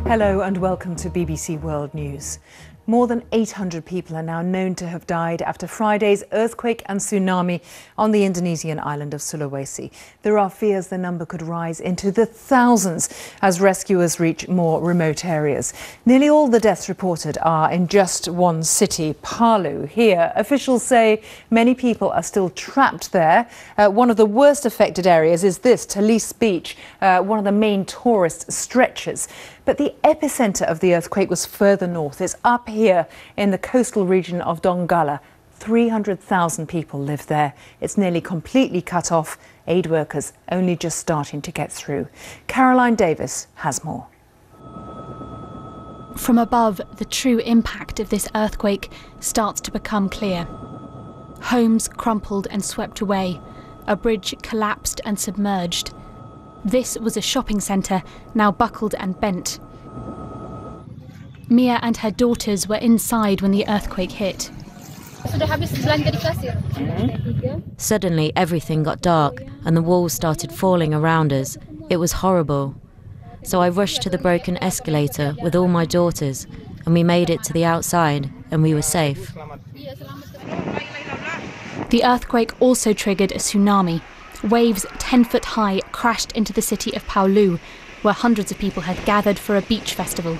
Hello and welcome to BBC World News. More than 800 people are now known to have died after Friday's earthquake and tsunami on the Indonesian island of Sulawesi. There are fears the number could rise into the thousands as rescuers reach more remote areas. Nearly all the deaths reported are in just one city, Palu. Here, officials say many people are still trapped there. One of the worst affected areas is this, Talise Beach, one of the main tourist stretches. But the epicenter of the earthquake was further north. It's up here in the coastal region of Donggala. 300,000 people live there. It's nearly completely cut off. Aid workers only just starting to get through. Caroline Davis has more. From above, the true impact of this earthquake starts to become clear. Homes crumpled and swept away. A bridge collapsed and submerged. This was a shopping centre, now buckled and bent. Mia and her daughters were inside when the earthquake hit. Suddenly, everything got dark and the walls started falling around us. It was horrible. So I rushed to the broken escalator with all my daughters, and we made it to the outside, and we were safe. The earthquake also triggered a tsunami. Waves 10 foot high crashed into the city of Palu, where hundreds of people had gathered for a beach festival.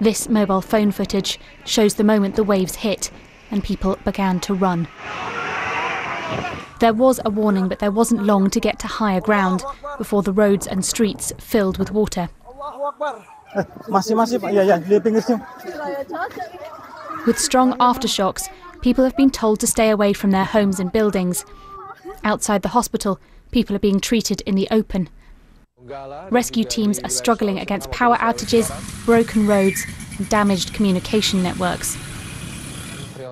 This mobile phone footage shows the moment the waves hit and people began to run. There was a warning, but there wasn't long to get to higher ground before the roads and streets filled with water. With strong aftershocks, people have been told to stay away from their homes and buildings. Outside the hospital, people are being treated in the open. Rescue teams are struggling against power outages, broken roads and damaged communication networks.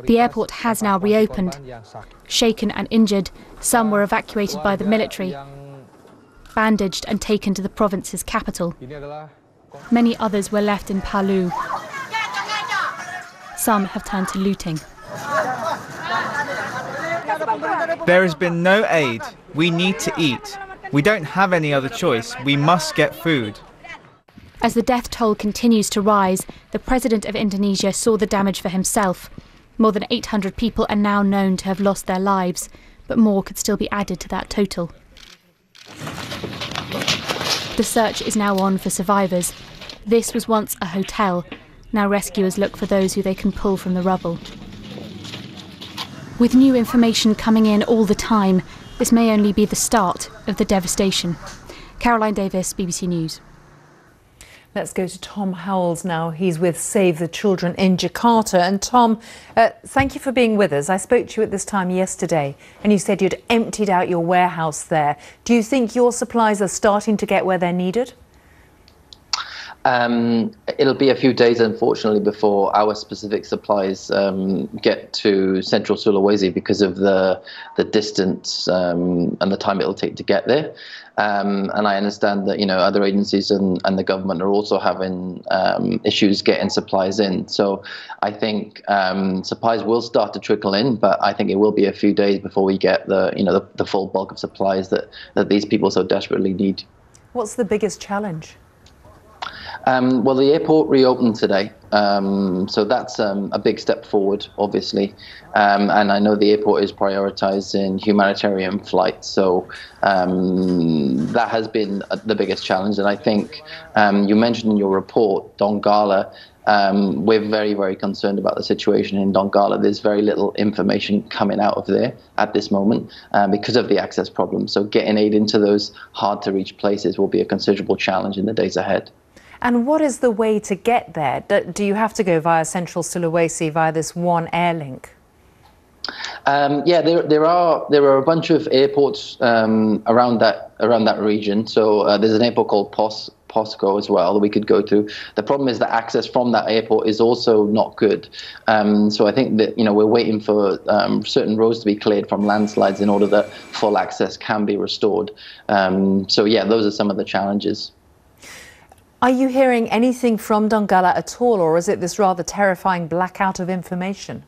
The airport has now reopened. Shaken and injured, some were evacuated by the military, bandaged and taken to the province's capital. Many others were left in Palu. Some have turned to looting. There has been no aid. We need to eat. We don't have any other choice. We must get food. As the death toll continues to rise, the president of Indonesia saw the damage for himself. More than 800 people are now known to have lost their lives, but more could still be added to that total. The search is now on for survivors. This was once a hotel. Now rescuers look for those who they can pull from the rubble. With new information coming in all the time, this may only be the start of the devastation. Caroline Davis, BBC News. Let's go to Tom Howells now. He's with Save the Children in Jakarta. And Tom, thank you for being with us. I spoke to you at this time yesterday and you said you'd emptied out your warehouse there. Do you think your supplies are starting to get where they're needed? It'll be a few days, unfortunately, before our specific supplies get to central Sulawesi because of the distance and the time it'll take to get there. And I understand that other agencies and the government are also having issues getting supplies in. So I think supplies will start to trickle in, but I think it will be a few days before we get the full bulk of supplies that these people so desperately need. What's the biggest challenge? Well, the airport reopened today, so that's a big step forward, obviously. And I know the airport is prioritising humanitarian flights, so that has been the biggest challenge. And I think you mentioned in your report, Donggala. We're very, very concerned about the situation in Donggala. There's very little information coming out of there at this moment because of the access problem. So getting aid into those hard-to-reach places will be a considerable challenge in the days ahead. And what is the way to get there? Do you have to go via central Sulawesi via this one air link? Yeah, there are a bunch of airports around that region. So there's an airport called POSCO as well that we could go to. The problem is that access from that airport is also not good. So I think that we're waiting for certain roads to be cleared from landslides in order that full access can be restored. So yeah, those are some of the challenges. Are you hearing anything from Donggala at all, or is it this rather terrifying blackout of information?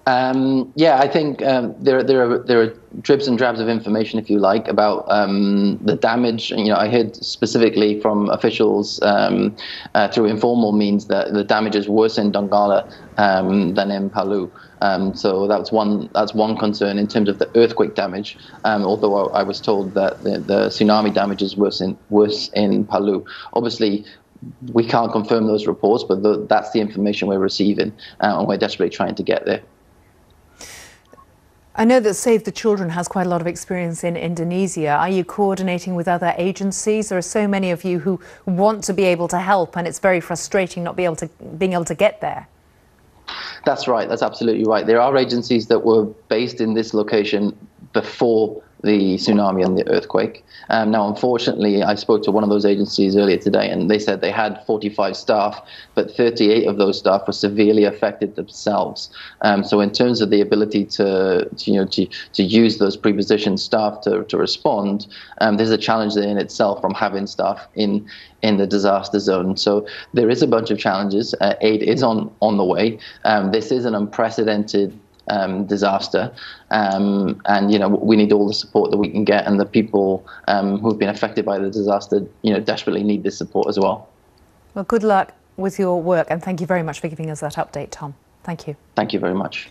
Yeah, I think there are dribs and drabs of information, if you like, about the damage. I heard specifically from officials through informal means that the damage is worse in Donggala than in Palu. So that's one concern in terms of the earthquake damage. Although I was told that the tsunami damage is worse in Palu. Obviously, we can't confirm those reports, but that's the information we're receiving, and we're desperately trying to get there. I know that Save the Children has quite a lot of experience in Indonesia. Are you coordinating with other agencies? There are so many of you who want to be able to help, and it's very frustrating not being able to get there. That's right. That's absolutely right. There are agencies that were based in this location before the tsunami and the earthquake. Now, unfortunately, I spoke to one of those agencies earlier today, and they said they had 45 staff, but 38 of those staff were severely affected themselves. So in terms of the ability to use those prepositioned staff to respond, there's a challenge there in itself from having staff in the disaster zone. So there is a bunch of challenges. Aid is on the way. This is an unprecedented disaster, and we need all the support that we can get, and the people who've been affected by the disaster desperately need this support as well. Well, good luck with your work, and thank you very much for giving us that update, Tom. Thank you. Thank you very much.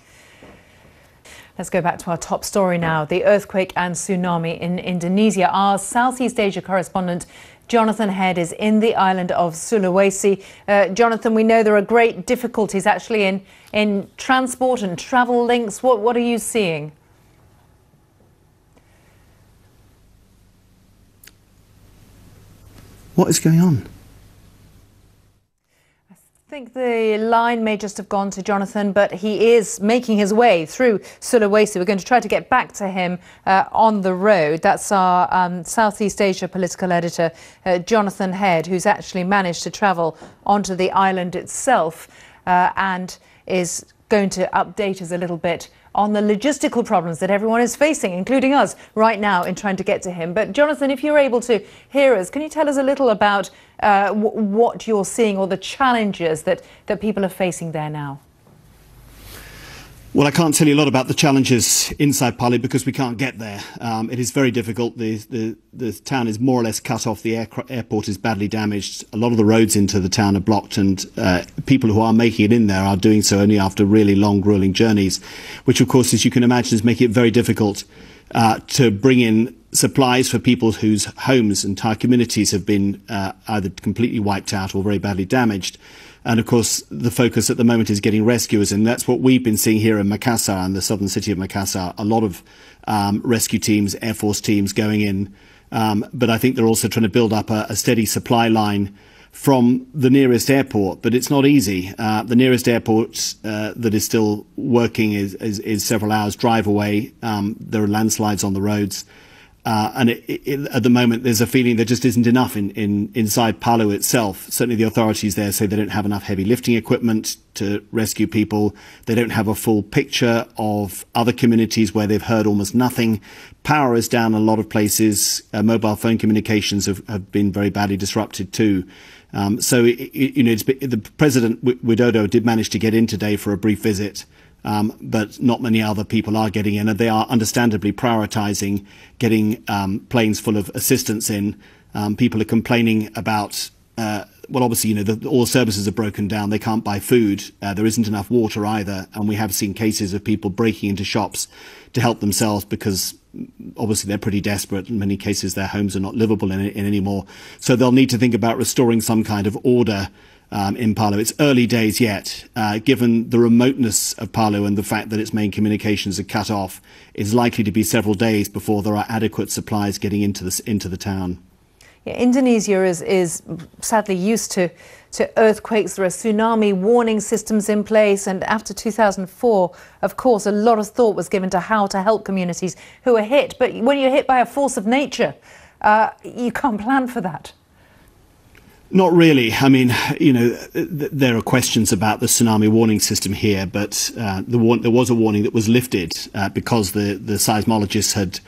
Let's go back to our top story now. The earthquake and tsunami in Indonesia. Our Southeast Asia correspondent Jonathan Head is in the island of Sulawesi. Jonathan, we know there are great difficulties actually in transport and travel links. What are you seeing? What is going on? I think the line may just have gone to Jonathan, but he is making his way through Sulawesi. We're going to try to get back to him on the road. That's our Southeast Asia political editor, Jonathan Head, who's actually managed to travel onto the island itself and is going to update us a little bit on the logistical problems that everyone is facing, including us right now, in trying to get to him. But Jonathan, if you're able to hear us, can you tell us a little about what you're seeing or the challenges that people are facing there now? Well, I can't tell you a lot about the challenges inside Palu because we can't get there. It is very difficult. The town is more or less cut off. The airport is badly damaged. A lot of the roads into the town are blocked, and people who are making it in there are doing so only after really long, grueling journeys, which, of course, as you can imagine, is making it very difficult to bring in supplies for people whose homes, entire communities have been either completely wiped out or very badly damaged. And of course, the focus at the moment is getting rescuers, and that's what we've been seeing here in Makassar, in the southern city of Makassar. A lot of rescue teams, Air Force teams going in, but I think they're also trying to build up a steady supply line from the nearest airport, but it's not easy. The nearest airport that is still working is several hours drive away. There are landslides on the roads. And at the moment, there's a feeling there just isn't enough inside Palu itself. Certainly the authorities there say they don't have enough heavy lifting equipment to rescue people. They don't have a full picture of other communities where they've heard almost nothing. Power is down in a lot of places. Mobile phone communications have been very badly disrupted too. So the President Widodo did manage to get in today for a brief visit. But not many other people are getting in, and they are understandably prioritising getting planes full of assistance in. People are complaining about, well, obviously, all services are broken down. They can't buy food. There isn't enough water either. And we have seen cases of people breaking into shops to help themselves because obviously they're pretty desperate. In many cases, their homes are not livable in anymore. So they'll need to think about restoring some kind of order in Palu. It's early days yet. Given the remoteness of Palu and the fact that its main communications are cut off, it's likely to be several days before there are adequate supplies getting into the town. Yeah, Indonesia is sadly used to earthquakes. There are tsunami warning systems in place, and after 2004, of course, a lot of thought was given to how to help communities who are hit. But when you're hit by a force of nature, you can't plan for that. Not really. I mean, there are questions about the tsunami warning system here, but there was a warning that was lifted because the seismologists had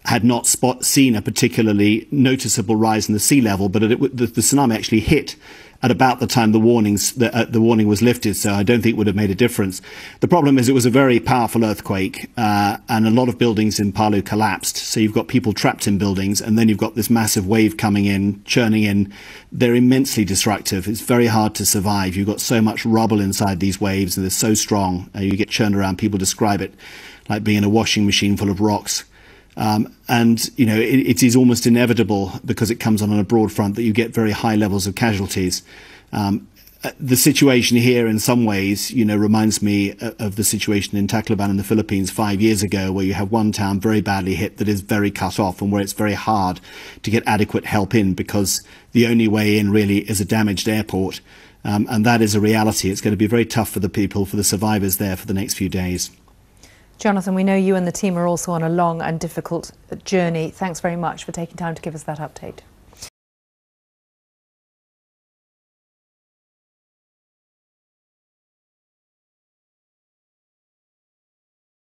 had not seen a particularly noticeable rise in the sea level, but the tsunami actually hit at about the time the warning was lifted, so I don't think it would have made a difference. The problem is it was a very powerful earthquake, and a lot of buildings in Palu collapsed. So you've got people trapped in buildings, and then you've got this massive wave coming in, churning in. They're immensely destructive. It's very hard to survive. You've got so much rubble inside these waves, and they're so strong. You get churned around. People describe it like being in a washing machine full of rocks. And, you know, it is almost inevitable, because it comes on a broad front, that you get very high levels of casualties. The situation here, in some ways, you know, reminds me of the situation in Tacloban in the Philippines 5 years ago, where you have one town very badly hit that is very cut off, and where it's very hard to get adequate help in, because the only way in really is a damaged airport. And that is a reality. It's going to be very tough for the people, for the survivors there, for the next few days. Jonathan, we know you and the team are also on a long and difficult journey. Thanks very much for taking time to give us that update.